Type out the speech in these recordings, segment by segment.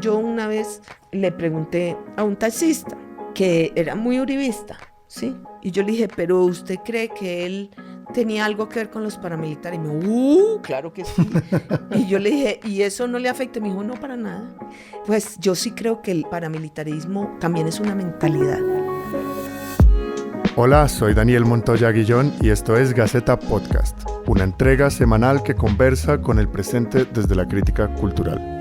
yo una vez le pregunté a un taxista que era muy uribista, ¿sí? Y yo le dije, ¿pero usted cree que él tenía algo que ver con los paramilitares? Y me dijo, claro que sí. Y yo le dije, ¿y eso no le afecta? Y me dijo, no, para nada. Pues yo sí creo que el paramilitarismo también es una mentalidad. Hola, soy Daniel Montoya Guillón y esto es Gaceta Podcast, una entrega semanal que conversa con el presente desde la crítica cultural.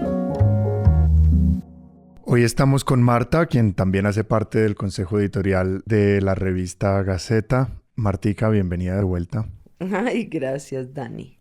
Hoy estamos con Marta, quien también hace parte del consejo editorial de la revista Gaceta. Martica, bienvenida de vuelta. Ay, gracias, Dani.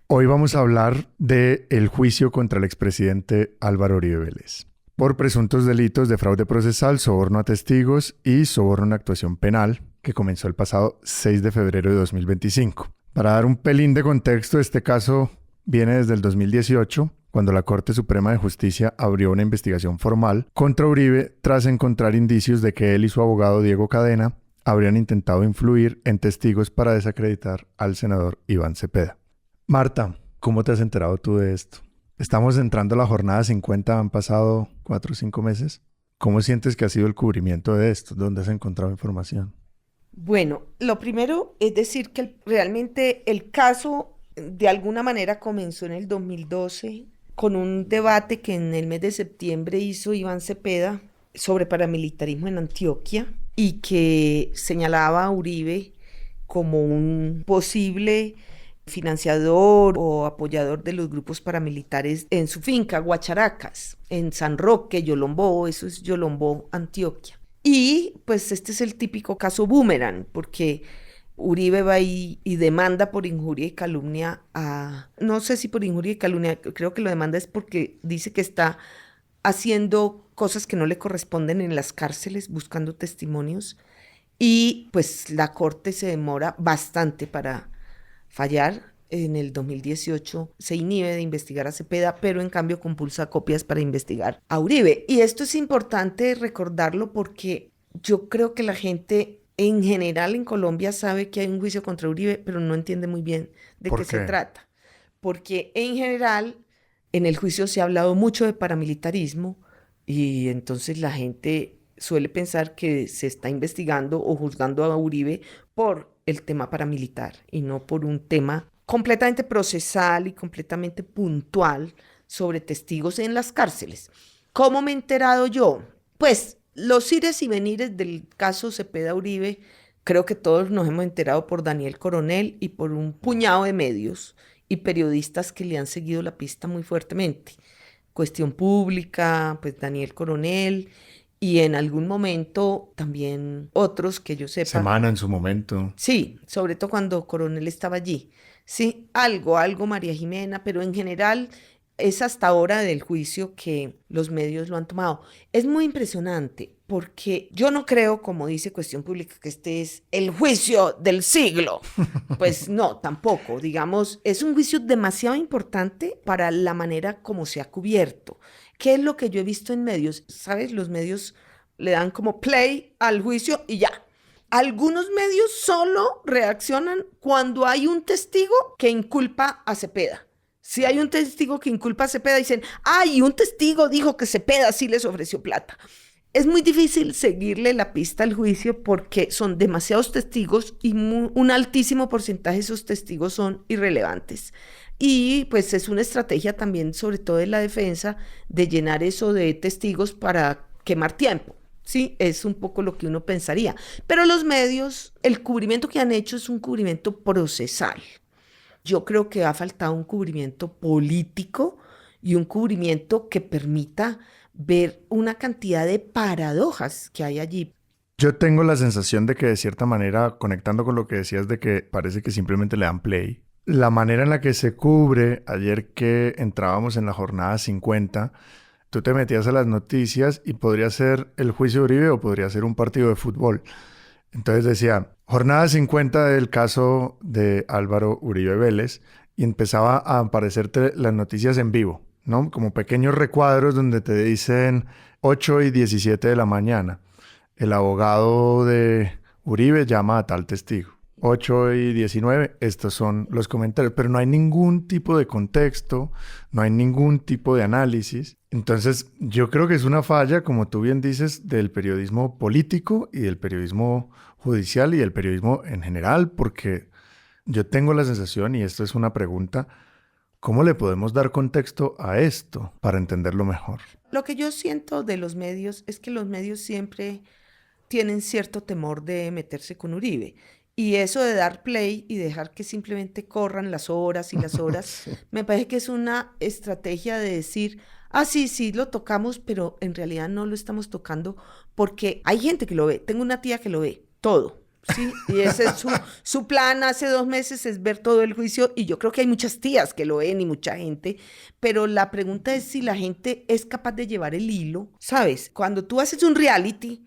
Hoy vamos a hablar del juicio contra el expresidente Álvaro Uribe Vélez por presuntos delitos de fraude procesal, soborno a testigos y soborno en actuación penal, que comenzó el pasado 6 de febrero de 2025. Para dar un pelín de contexto, este caso viene desde el 2018, cuando la Corte Suprema de Justicia abrió una investigación formal contra Uribe tras encontrar indicios de que él y su abogado Diego Cadena habrían intentado influir en testigos para desacreditar al senador Iván Cepeda. Marta, ¿cómo te has enterado tú de esto? Estamos entrando a la jornada 50, han pasado 4 o 5 meses. ¿Cómo sientes que ha sido el cubrimiento de esto? ¿Dónde has encontrado información? Bueno, lo primero es decir que realmente el caso de alguna manera comenzó en el 2012 con un debate que en el mes de septiembre hizo Iván Cepeda sobre paramilitarismo en Antioquia y que señalaba a Uribe como un posible financiador o apoyador de los grupos paramilitares en su finca, Guacharacas, en San Roque, Yolombó, eso es Yolombó, Antioquia. Y pues este es el típico caso boomerang, porque Uribe va y demanda por injuria y calumnia no sé si por injuria y calumnia, creo que lo demanda es porque dice que está haciendo cosas que no le corresponden en las cárceles, buscando testimonios, y pues la corte se demora bastante para fallar. En el 2018 se inhibe de investigar a Cepeda, pero en cambio compulsa copias para investigar a Uribe. Y esto es importante recordarlo porque yo creo que la gente en general en Colombia sabe que hay un juicio contra Uribe, pero no entiende muy bien de qué se trata. Porque en general en el juicio se ha hablado mucho de paramilitarismo y entonces la gente suele pensar que se está investigando o juzgando a Uribe por el tema paramilitar y no por un tema completamente procesal y completamente puntual sobre testigos en las cárceles. ¿Cómo me he enterado yo? Pues los ires y venires del caso Cepeda Uribe, creo que todos nos hemos enterado por Daniel Coronel y por un puñado de medios y periodistas que le han seguido la pista muy fuertemente. Cuestión Pública, pues Daniel Coronel, y en algún momento también otros que yo sepa. Semana en su momento. Sí, sobre todo cuando Coronel estaba allí. Sí, algo María Jimena, pero en general es hasta ahora del juicio que los medios lo han tomado. Es muy impresionante porque yo no creo, como dice Cuestión Pública, que este es el juicio del siglo. Pues no, tampoco. Digamos, es un juicio demasiado importante para la manera como se ha cubierto. ¿Qué es lo que yo he visto en medios? ¿Sabes? Los medios le dan como play al juicio y ya. Algunos medios solo reaccionan cuando hay un testigo que inculpa a Cepeda. Si hay un testigo que inculpa a Cepeda, dicen, ¡ay, un testigo dijo que Cepeda sí les ofreció plata! Es muy difícil seguirle la pista al juicio porque son demasiados testigos y un altísimo porcentaje de esos testigos son irrelevantes. Y pues es una estrategia también, sobre todo de la defensa, de llenar eso de testigos para quemar tiempo. Sí, es un poco lo que uno pensaría. Pero los medios, el cubrimiento que han hecho es un cubrimiento procesal. Yo creo que ha faltado un cubrimiento político y un cubrimiento que permita ver una cantidad de paradojas que hay allí. Yo tengo la sensación de que de cierta manera, conectando con lo que decías de que parece que simplemente le dan play, la manera en la que se cubre, ayer que entrábamos en la jornada 50, tú te metías a las noticias y podría ser el juicio de Uribe o podría ser un partido de fútbol. Entonces decía, jornada 50 del caso de Álvaro Uribe Vélez y empezaba a aparecerte las noticias en vivo, ¿no? Como pequeños recuadros donde te dicen 8 y 17 de la mañana. El abogado de Uribe llama a tal testigo. 8:19, estos son los comentarios, pero no hay ningún tipo de contexto, no hay ningún tipo de análisis. Entonces, yo creo que es una falla, como tú bien dices, del periodismo político y del periodismo judicial y del periodismo en general, porque yo tengo la sensación, y esto es una pregunta, ¿cómo le podemos dar contexto a esto para entenderlo mejor? Lo que yo siento de los medios es que los medios siempre tienen cierto temor de meterse con Uribe. Y eso de dar play y dejar que simplemente corran las horas y las horas, Sí. me parece que es una estrategia de decir, ah, sí, sí, lo tocamos, pero en realidad no lo estamos tocando porque hay gente que lo ve. Tengo una tía que lo ve todo, ¿sí? Y ese es su plan hace 2 meses, es ver todo el juicio. Y yo creo que hay muchas tías que lo ven y mucha gente, pero la pregunta es si la gente es capaz de llevar el hilo, ¿sabes? Cuando tú haces un reality,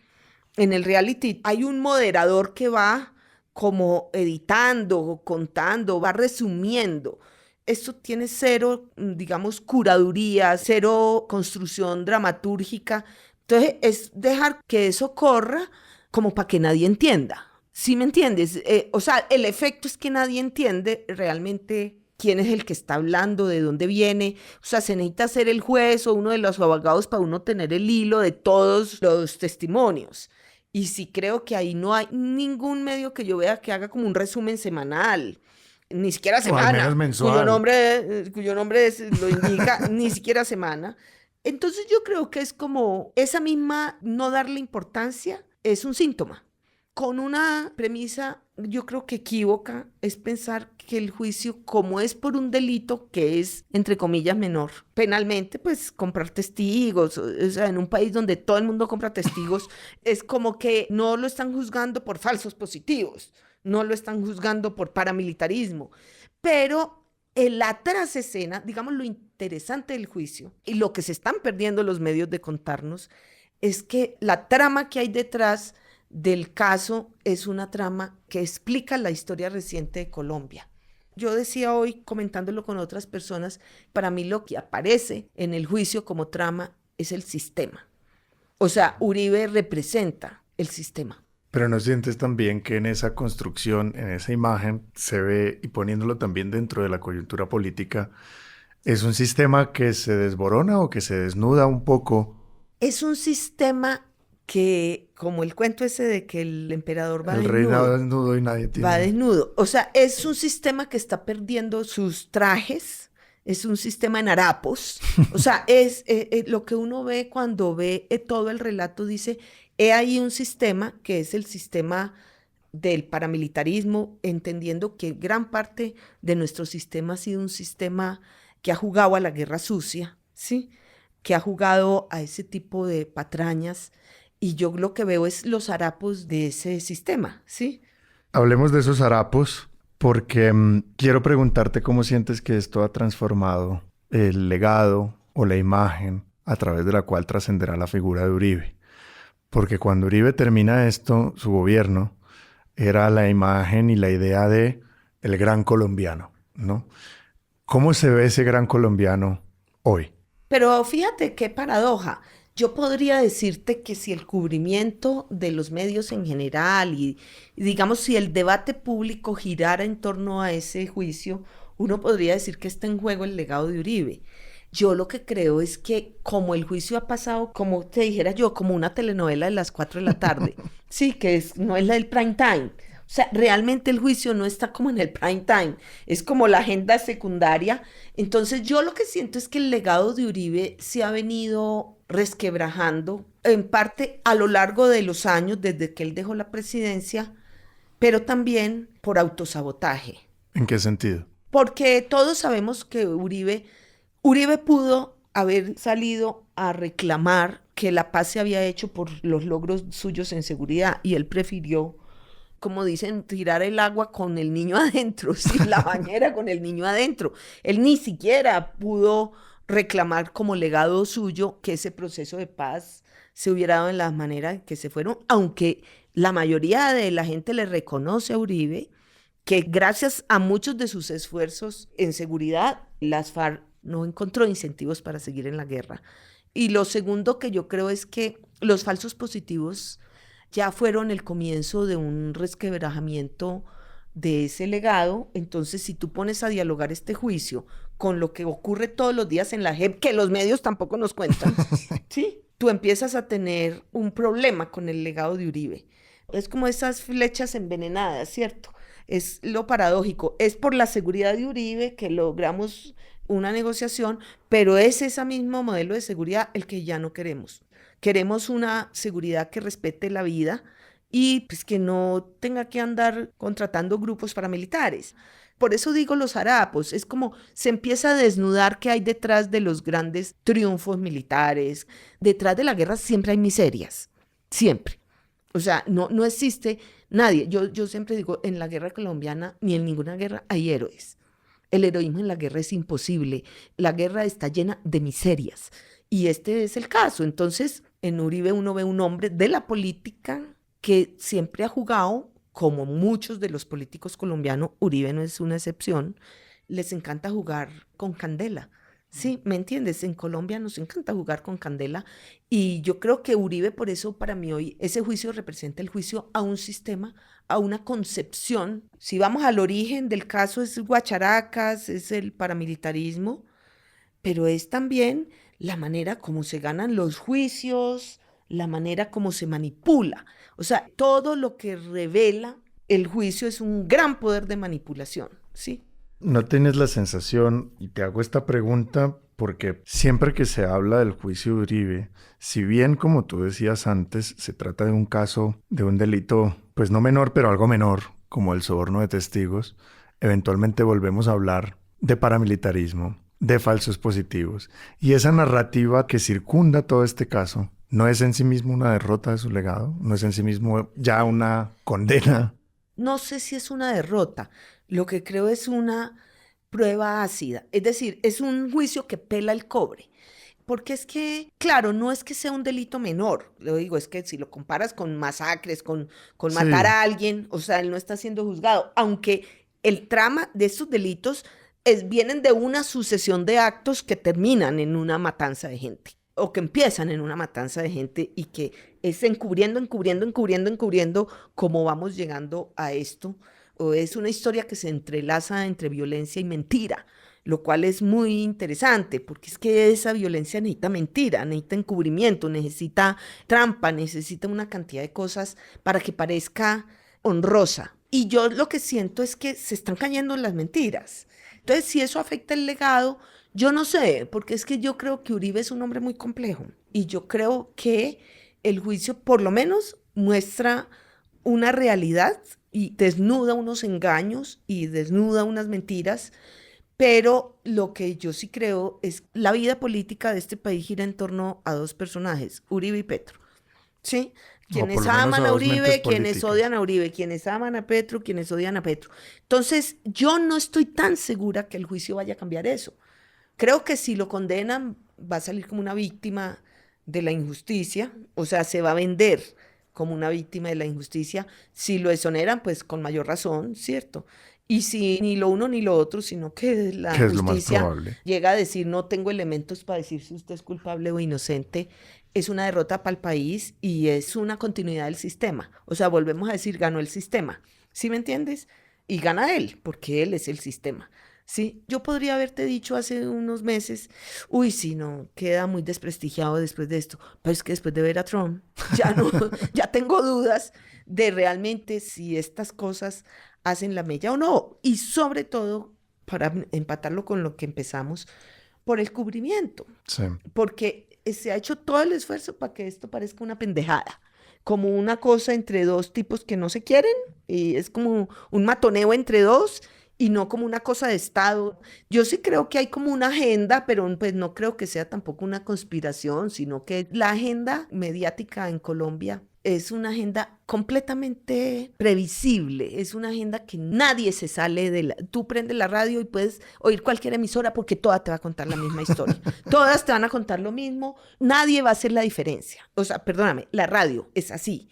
en el reality hay un moderador que va como editando, contando, va resumiendo. Esto tiene cero, digamos, curaduría, cero construcción dramatúrgica. Entonces, es dejar que eso corra como para que nadie entienda. ¿Sí me entiendes? O sea, el efecto es que nadie entiende realmente quién es el que está hablando, de dónde viene. O sea, se necesita ser el juez o uno de los abogados para uno tener el hilo de todos los testimonios. Y sí creo que ahí no hay ningún medio que yo vea que haga como un resumen semanal, ni siquiera O al menos semana, mensual. cuyo nombre lo indica, ni siquiera semana. Entonces yo creo que es como esa misma no darle importancia es un síntoma. Con una premisa, yo creo que equívoca, es pensar que el juicio, como es por un delito que es, entre comillas, menor, penalmente, pues comprar testigos, o sea, en un país donde todo el mundo compra testigos, es como que no lo están juzgando por falsos positivos, no lo están juzgando por paramilitarismo, pero en la trasescena, digamos, lo interesante del juicio y lo que se están perdiendo los medios de contarnos es que la trama que hay detrás del caso es una trama que explica la historia reciente de Colombia. Yo decía hoy, comentándolo con otras personas, para mí lo que aparece en el juicio como trama es el sistema. O sea, Uribe representa el sistema. Pero ¿no sientes también que en esa construcción, en esa imagen, se ve, y poniéndolo también dentro de la coyuntura política, es un sistema que se desborona o que se desnuda un poco? Es un sistema que, como el cuento ese de que el emperador va El reinado desnudo, desnudo y nadie va tiene... desnudo. O sea, es un sistema que está perdiendo sus trajes, es un sistema en harapos. O sea, es lo que uno ve cuando ve todo el relato, dice, he ahí un sistema que es el sistema del paramilitarismo, entendiendo que gran parte de nuestro sistema ha sido un sistema que ha jugado a la guerra sucia, ¿sí? Que ha jugado a ese tipo de patrañas. Y yo lo que veo es los harapos de ese sistema, ¿sí? Hablemos de esos harapos porque quiero preguntarte cómo sientes que esto ha transformado el legado o la imagen a través de la cual trascenderá la figura de Uribe. Porque cuando Uribe termina esto, su gobierno era la imagen y la idea de el gran colombiano, ¿no? ¿Cómo se ve ese gran colombiano hoy? Pero fíjate qué paradoja. Yo podría decirte que si el cubrimiento de los medios en general y digamos si el debate público girara en torno a ese juicio, uno podría decir que está en juego el legado de Uribe. Yo lo que creo es que como el juicio ha pasado, como te dijera yo, como una telenovela de las 4 de la tarde, sí, que no es la del prime time. O sea, realmente el juicio no está como en el prime time, es como la agenda secundaria. Entonces yo lo que siento es que el legado de Uribe se ha venido resquebrajando en parte a lo largo de los años desde que él dejó la presidencia, pero también por autosabotaje. ¿En qué sentido? Porque todos sabemos que Uribe pudo haber salido a reclamar que la paz se había hecho por los logros suyos en seguridad y él prefirió, como dicen, tirar el agua con el niño adentro, sí, la bañera con el niño adentro. Él ni siquiera pudo reclamar como legado suyo que ese proceso de paz se hubiera dado en la manera en que se fueron, aunque la mayoría de la gente le reconoce a Uribe que gracias a muchos de sus esfuerzos en seguridad, las FARC no encontró incentivos para seguir en la guerra. Y lo segundo que yo creo es que los falsos positivos ya fueron el comienzo de un resquebrajamiento de ese legado. Entonces, si tú pones a dialogar este juicio con lo que ocurre todos los días en la JEP, que los medios tampoco nos cuentan, ¿sí? Tú empiezas a tener un problema con el legado de Uribe. Es como esas flechas envenenadas, ¿cierto? Es lo paradójico. Es por la seguridad de Uribe que logramos una negociación, pero es ese mismo modelo de seguridad el que ya no queremos. Queremos una seguridad que respete la vida y pues que no tenga que andar contratando grupos paramilitares. Por eso digo los harapos, es como se empieza a desnudar qué hay detrás de los grandes triunfos militares. Detrás de la guerra siempre hay miserias, siempre. O sea, no existe nadie. Yo siempre digo, en la guerra colombiana ni en ninguna guerra hay héroes. El heroísmo en la guerra es imposible. La guerra está llena de miserias. Y este es el caso. Entonces, en Uribe uno ve un hombre de la política que siempre ha jugado, como muchos de los políticos colombianos, Uribe no es una excepción, les encanta jugar con candela. Sí, ¿me entiendes? En Colombia nos encanta jugar con candela y yo creo que Uribe, por eso para mí hoy, ese juicio representa el juicio a un sistema, a una concepción. Si vamos al origen del caso es Guacharacas, es el paramilitarismo, pero es también la manera como se ganan los juicios, la manera como se manipula. O sea, todo lo que revela el juicio es un gran poder de manipulación, ¿sí? ¿No tienes la sensación, y te hago esta pregunta porque siempre que se habla del juicio de Uribe, si bien como tú decías antes, se trata de un caso, de un delito, pues no menor, pero algo menor, como el soborno de testigos, eventualmente volvemos a hablar de paramilitarismo, de falsos positivos, y esa narrativa que circunda todo este caso, ¿no es en sí mismo una derrota de su legado? ¿No es en sí mismo ya una condena? No sé si es una derrota, lo que creo es una prueba ácida, es decir, es un juicio que pela el cobre. Porque es que, claro, no es que sea un delito menor, lo digo, es que si lo comparas con masacres, con matar Sí, a alguien, o sea, él no está siendo juzgado, aunque el trama de estos delitos vienen de una sucesión de actos que terminan en una matanza de gente, o que empiezan en una matanza de gente y que es encubriendo cómo vamos llegando a esto, o es una historia que se entrelaza entre violencia y mentira, lo cual es muy interesante, porque es que esa violencia necesita mentira, necesita encubrimiento, necesita trampa, necesita una cantidad de cosas para que parezca honrosa. Y yo lo que siento es que se están cayendo las mentiras. Entonces, si eso afecta el legado, yo no sé, porque es que yo creo que Uribe es un hombre muy complejo y yo creo que el juicio por lo menos muestra una realidad y desnuda unos engaños y desnuda unas mentiras, pero lo que yo sí creo es la vida política de este país gira en torno a dos personajes, Uribe y Petro, ¿sí? o por Quienes lo menos a aman a dos mentes Uribe, quienes políticas. odian a Uribe, quienes aman a Petro, quienes odian a Petro. Entonces, yo no estoy tan segura que el juicio vaya a cambiar eso. Creo que si lo condenan, va a salir como una víctima de la injusticia, o sea, se va a vender como una víctima de la injusticia. Si lo exoneran, pues con mayor razón, ¿cierto? Y si ni lo uno ni lo otro, sino que la Que es lo más justicia probable. llega a decir no tengo elementos para decir si usted es culpable o inocente, es una derrota para el país y es una continuidad del sistema. O sea, volvemos a decir, ganó el sistema. ¿Sí me entiendes? Y gana él, porque él es el sistema. Sí, yo podría haberte dicho hace unos meses, uy, sí, no, queda muy desprestigiado después de esto, pero es que después de ver a Trump, ya no, ya tengo dudas de realmente si estas cosas hacen la mella o no, y sobre todo, para empatarlo con lo que empezamos, por el cubrimiento, Sí. porque se ha hecho todo el esfuerzo para que esto parezca una pendejada, como una cosa entre dos tipos que no se quieren, y es como un matoneo entre dos y no como una cosa de Estado. Yo sí creo que hay como una agenda, pero pues no creo que sea tampoco una conspiración, sino que la agenda mediática en Colombia es una agenda completamente previsible, es una agenda que nadie se sale de la... Tú prendes la radio y puedes oír cualquier emisora porque toda te va a contar la misma historia. Todas te van a contar lo mismo, nadie va a hacer la diferencia. O sea, perdóname, la radio es así.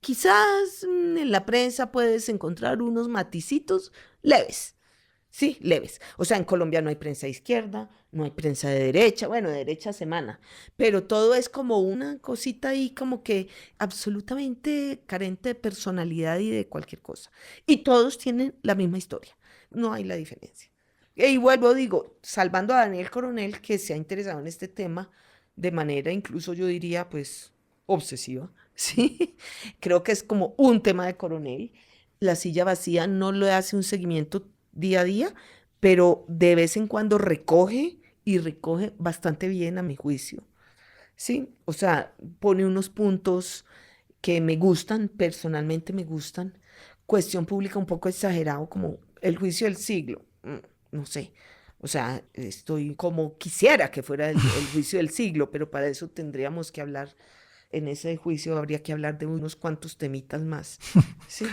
Quizás en la prensa puedes encontrar unos maticitos leves, Sí, leves. O sea, en Colombia no hay prensa de izquierda, no hay prensa de derecha, bueno, de derecha semana, pero todo es como una cosita ahí como que absolutamente carente de personalidad y de cualquier cosa. Y todos tienen la misma historia, no hay la diferencia. Y vuelvo, digo, salvando a Daniel Coronel, que se ha interesado en este tema de manera, incluso yo diría, pues, obsesiva, ¿sí? Creo que es como un tema de Coronel. La silla vacía no le hace un seguimiento día a día, pero de vez en cuando recoge y recoge bastante bien a mi juicio. Sí, o sea, pone unos puntos que me gustan, personalmente me gustan. Cuestión pública un poco exagerado, como el juicio del siglo, no sé. O sea, estoy como quisiera que fuera el juicio del siglo, pero para eso tendríamos que hablar, en ese juicio habría que hablar de unos cuantos temitas más. Sí.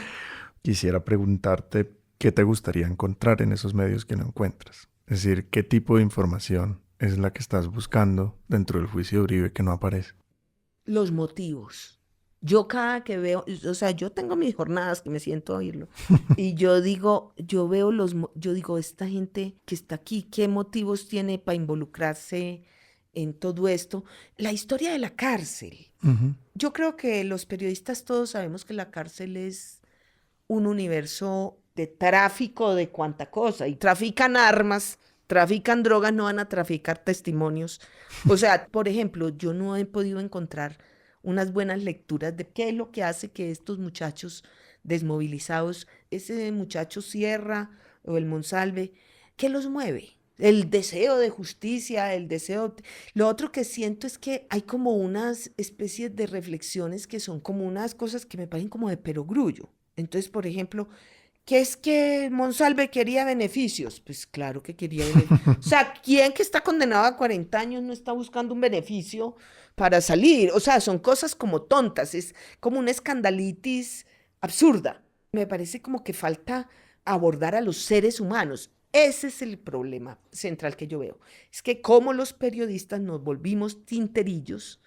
Quisiera preguntarte qué te gustaría encontrar en esos medios que no encuentras. Es decir, qué tipo de información es la que estás buscando dentro del juicio de Uribe que no aparece. Los motivos. Yo cada que veo, o sea, yo tengo mis jornadas que me siento a oírlo y yo digo, yo veo yo digo, esta gente que está aquí, ¿qué motivos tiene para involucrarse en todo esto? La historia de la cárcel. Ujú. Yo creo que los periodistas todos sabemos que la cárcel es un universo de tráfico de cuanta cosa y trafican armas, trafican drogas, no van a traficar testimonios. O sea, por ejemplo, yo no he podido encontrar unas buenas lecturas de qué es lo que hace que estos muchachos desmovilizados, ese muchacho Sierra o el Monsalve, ¿qué los mueve? El deseo de justicia, el deseo... Lo otro que siento es que hay como unas especies de reflexiones que son como unas cosas que me parecen como de perogrullo. Entonces, por ejemplo, ¿qué es que Monsalve quería beneficios? Pues claro que quería beneficios. O sea, ¿quién que está condenado a 40 años no está buscando un beneficio para salir? O sea, son cosas como tontas, es como una escandalitis absurda. Me parece como que falta abordar a los seres humanos. Ese es el problema central que yo veo. Es que como los periodistas nos volvimos tinterillos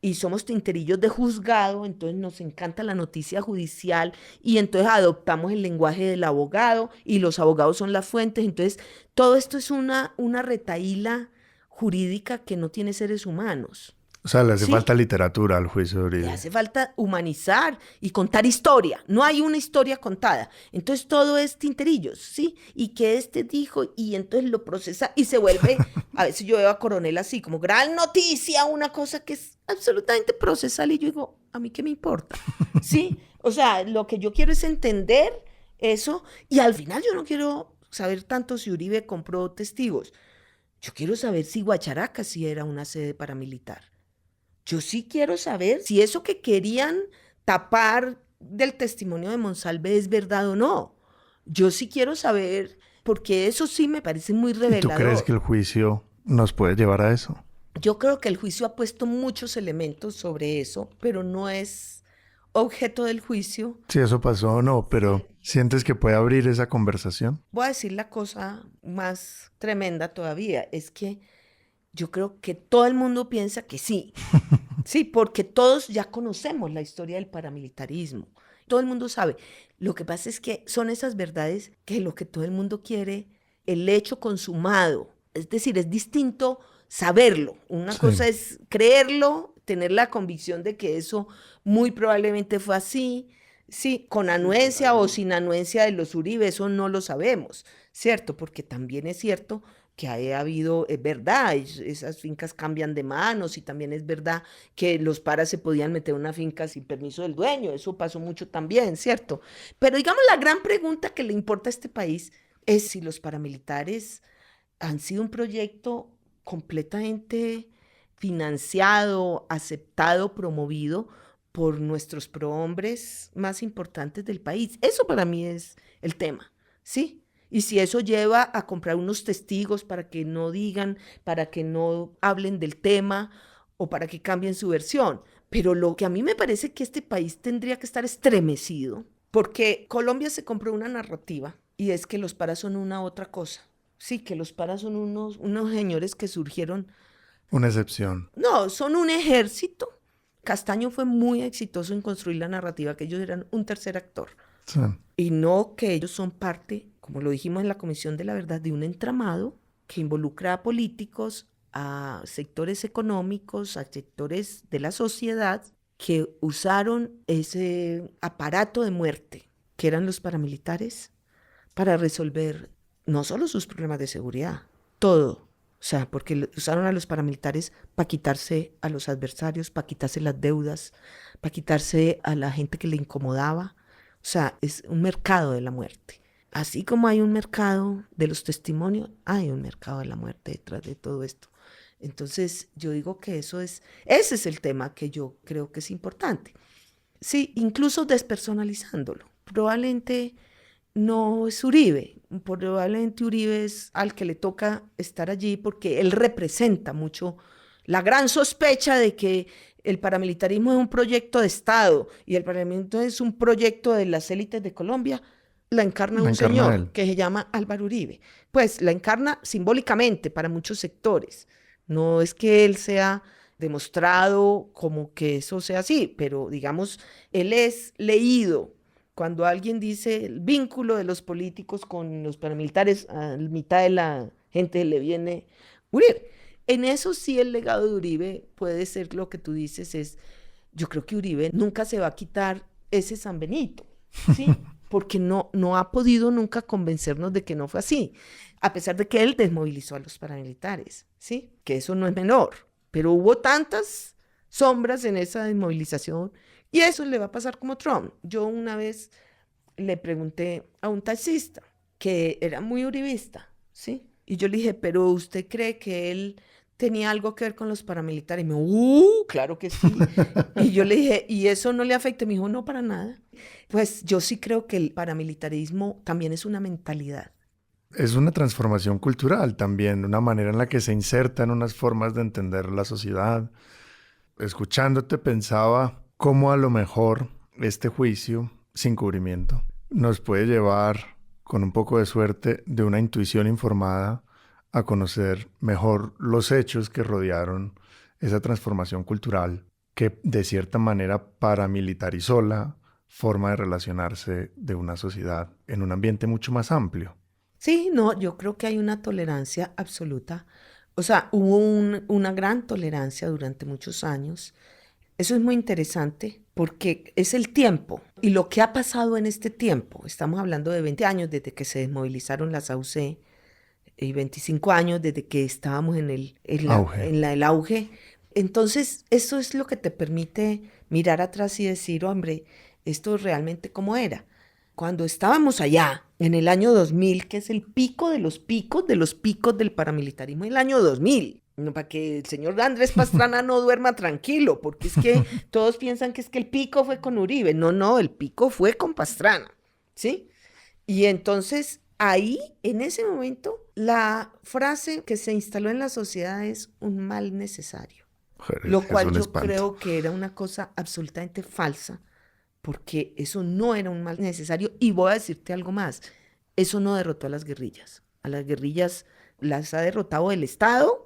y somos tinterillos de juzgado, entonces nos encanta la noticia judicial y entonces adoptamos el lenguaje del abogado y los abogados son las fuentes. Entonces, todo esto es una retahíla jurídica que no tiene seres humanos. O sea, le hace falta ¿Sí? literatura al juicio de Le Uribe. hace falta humanizar y contar historia. No hay una historia contada. Entonces todo es tinterillos, ¿sí? Y que este dijo y entonces lo procesa y se vuelve, a veces yo veo a Coronel así como gran noticia, una cosa que es absolutamente procesal y yo digo, ¿a mí qué me importa? ¿Sí? O sea, lo que yo quiero es entender eso y al final yo no quiero saber tanto si Uribe compró testigos. Yo quiero saber si Guacharaca sí era una sede paramilitar. Yo sí quiero saber si eso que querían tapar del testimonio de Monsalve es verdad o no. Yo sí quiero saber, porque eso sí me parece muy ¿Y tú crees que revelador. el juicio nos puede llevar a eso? Yo creo que el juicio ha puesto muchos elementos sobre eso, pero no es objeto del juicio. Si eso pasó o no, pero ¿sientes que puede abrir esa conversación? Voy a decir la cosa más tremenda todavía, es que yo creo que todo el mundo piensa que sí. Sí, porque todos ya conocemos la historia del paramilitarismo. Todo el mundo sabe. Lo que pasa es que son esas verdades que lo que todo el mundo quiere, el hecho consumado. Es decir, es distinto saberlo. Una Sí. cosa es creerlo, tener la convicción de que eso muy probablemente fue así. Sí, con anuencia o sin anuencia de los Uribe, eso no lo sabemos, ¿cierto? Porque también es cierto que ha habido, es verdad, esas fincas cambian de manos y también es verdad que los paras se podían meter en una finca sin permiso del dueño, eso pasó mucho también, ¿cierto? Pero digamos, la gran pregunta que le importa a este país es si los paramilitares han sido un proyecto completamente financiado, aceptado, promovido por nuestros prohombres más importantes del país. Eso para mí es el tema, ¿sí? Y si eso lleva a comprar unos testigos para que no digan, para que no hablen del tema o para que cambien su versión. Pero lo que a mí me parece que este país tendría que estar estremecido, porque Colombia se compró una narrativa y es que los paras son una otra cosa. Sí, que los paras son unos señores que surgieron. Una excepción. No, son un ejército. Castaño fue muy exitoso en construir la narrativa, que ellos eran un tercer actor. Sí. Y no que ellos son parte como lo dijimos en la Comisión de la Verdad, de un entramado que involucra a políticos, a sectores económicos, a sectores de la sociedad que usaron ese aparato de muerte que eran los paramilitares para resolver no solo sus problemas de seguridad, todo. O sea, porque usaron a los paramilitares para quitarse a los adversarios, para quitarse las deudas, para quitarse a la gente que le incomodaba. O sea, es un mercado de la muerte. Así como hay un mercado de los testimonios, hay un mercado de la muerte detrás de todo esto. Entonces, yo digo que ese es el tema que yo creo que es importante. Sí, incluso despersonalizándolo. Probablemente no es Uribe, probablemente Uribe es al que le toca estar allí porque él representa mucho la gran sospecha de que el paramilitarismo es un proyecto de Estado y el paramilitarismo es un proyecto de las élites de Colombia. La encarna un señor él, que se llama Álvaro Uribe. Pues la encarna simbólicamente para muchos sectores. No es que él sea demostrado como que eso sea así, pero digamos, él es leído. Cuando alguien dice el vínculo de los políticos con los paramilitares, a la mitad de la gente le viene Uribe. En eso sí el legado de Uribe puede ser lo que tú dices, yo creo que Uribe nunca se va a quitar ese San Benito, ¿sí? Porque no ha podido nunca convencernos de que no fue así, a pesar de que él desmovilizó a los paramilitares, ¿sí? Que eso no es menor, pero hubo tantas sombras en esa desmovilización y eso le va a pasar como Trump. Yo una vez le pregunté a un taxista que era muy uribista, ¿sí? Y yo le dije, ¿pero usted cree que él tenía algo que ver con los paramilitares? Y me dijo, claro que sí. Y yo le dije, ¿y eso no le afecta? Me dijo, no, para nada. Pues yo sí creo que el paramilitarismo también es una mentalidad. Es una transformación cultural también, una manera en la que se insertan unas formas de entender la sociedad. Escuchándote pensaba cómo a lo mejor este juicio sin cubrimiento nos puede llevar, con un poco de suerte, de una intuición informada a conocer mejor los hechos que rodearon esa transformación cultural que de cierta manera paramilitarizó la forma de relacionarse de una sociedad en un ambiente mucho más amplio. Sí, no, yo creo que hay una tolerancia absoluta. O sea, hubo una gran tolerancia durante muchos años. Eso es muy interesante porque es el tiempo y lo que ha pasado en este tiempo. Estamos hablando de 20 años desde que se desmovilizaron las AUC y 25 años desde que estábamos en el auge. Entonces, eso es lo que te permite mirar atrás y decir, hombre, esto realmente cómo era. Cuando estábamos allá, en el año 2000, que es el pico de los picos del paramilitarismo, el año 2000, no, para que el señor Andrés Pastrana no duerma tranquilo, porque es que todos piensan que es que el pico fue con Uribe. No, el pico fue con Pastrana, ¿sí? Y entonces, ahí, en ese momento, la frase que se instaló en la sociedad es un mal necesario, lo cual yo creo que era una cosa absolutamente falsa, porque eso no era un mal necesario. Y voy a decirte algo más, eso no derrotó a las guerrillas. A las guerrillas las ha derrotado el Estado,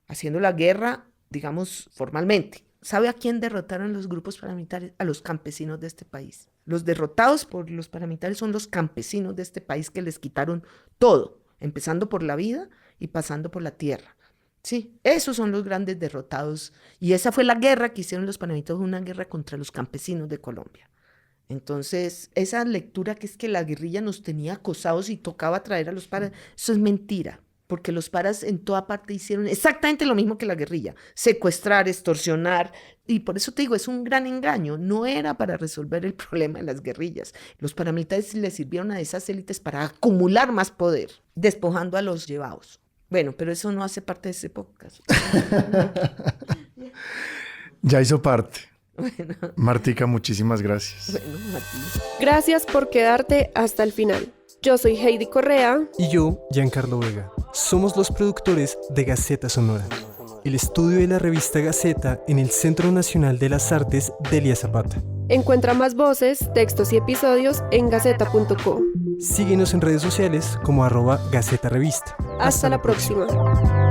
haciendo la guerra, digamos, formalmente. ¿Sabe a quién derrotaron los grupos paramilitares? A los campesinos de este país. Los derrotados por los paramilitares son los campesinos de este país que les quitaron todo, empezando por la vida y pasando por la tierra. Sí, esos son los grandes derrotados. Y esa fue la guerra que hicieron los paramilitares, una guerra contra los campesinos de Colombia. Entonces, esa lectura que es que la guerrilla nos tenía acosados y tocaba traer a los paras, eso es mentira, porque los paras en toda parte hicieron exactamente lo mismo que la guerrilla, secuestrar, extorsionar, y por eso te digo, es un gran engaño, no era para resolver el problema de las guerrillas. Los paramilitares le sirvieron a esas élites para acumular más poder, despojando a los llevados. Bueno, pero eso no hace parte de ese podcast. Ya hizo parte. Bueno. Martica, muchísimas gracias. Bueno, a ti. Gracias por quedarte hasta el final. Yo soy Heidi Correa. Y yo, Giancarlo Vega. Somos los productores de Gaceta Sonora, el estudio de la revista Gaceta en el Centro Nacional de las Artes Delia Zapata. Encuentra más voces, textos y episodios en gaceta.co. Síguenos en redes sociales como @Gaceta Revista. Hasta la próxima.